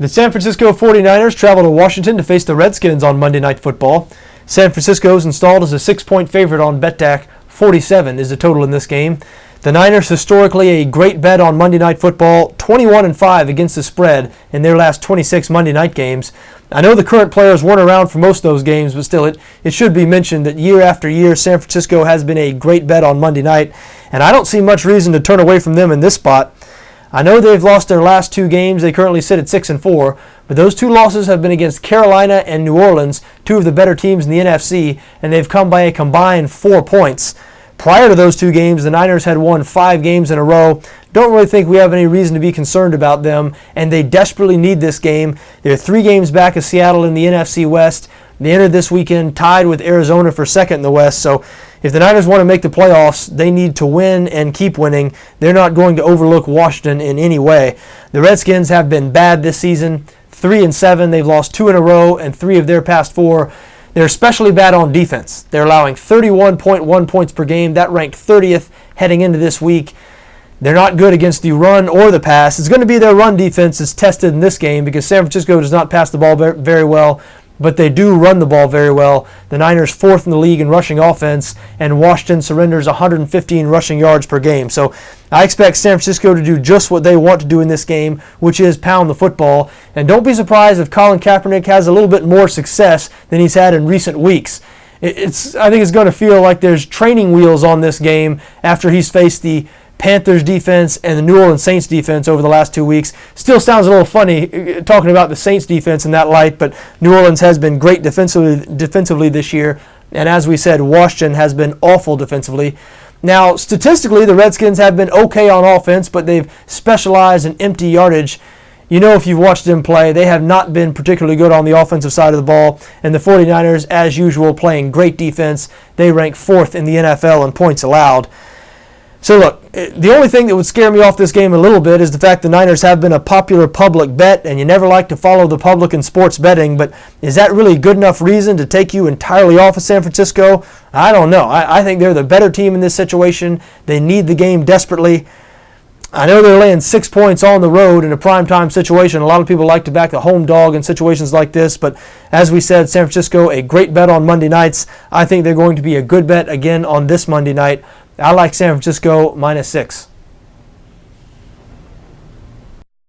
The San Francisco 49ers travel to Washington to face the Redskins on Monday Night Football. San Francisco is installed as a 6-point favorite on BETDAQ. 47 is the total in this game. The Niners, historically a great bet on Monday Night Football, 21-5 against the spread in their last 26 Monday night games. I know the current players weren't around for most of those games, but still, it should be mentioned that year after year, San Francisco has been a great bet on Monday night, and I don't see much reason to turn away from them in this spot. I know they've lost their last two games. They currently sit at 6-4, but those two losses have been against Carolina and New Orleans, two of the better teams in the NFC, and they've come by a combined 4 points. Prior to those two games, the Niners had won 5 games in a row. Don't really think we have any reason to be concerned about them, and they desperately need this game. They're 3 games back of Seattle in the NFC West. They entered this weekend tied with Arizona for second in the West, so if the Niners want to make the playoffs, they need to win and keep winning. They're not going to overlook Washington in any way. The Redskins have been bad this season, 3-7. They've lost 2 in a row and 3 of their past 4. They're especially bad on defense. They're allowing 31.1 points per game. That ranked 30th heading into this week. They're not good against the run or the pass. It's going to be their run defense that's tested in this game because San Francisco does not pass the ball very well, but they do run the ball very well. The Niners 4th in the league in rushing offense, and Washington surrenders 115 rushing yards per game. So I expect San Francisco to do just what they want to do in this game, which is pound the football. And don't be surprised if Colin Kaepernick has a little bit more success than he's had in recent weeks. I think it's going to feel like there's training wheels on this game after he's faced the Panthers defense and the New Orleans Saints defense over the last 2 weeks. Still sounds a little funny talking about the Saints defense in that light, but New Orleans has been great defensively this year, and as we said, Washington has been awful defensively. Now, statistically, the Redskins have been okay on offense, but they've specialized in empty yardage. You know, if you've watched them play, they have not been particularly good on the offensive side of the ball, and the 49ers, as usual, playing great defense. They rank 4th in the NFL in points allowed. So look, the only thing that would scare me off this game a little bit is the fact the Niners have been a popular public bet, and you never like to follow the public in sports betting, but is that really good enough reason to take you entirely off of San Francisco? I don't know. I think they're the better team in this situation. They need the game desperately. I know they're laying 6 points on the road in a primetime situation. A lot of people like to back the home dog in situations like this, but as we said, San Francisco, a great bet on Monday nights. I think they're going to be a good bet again on this Monday night. I like San Francisco -6.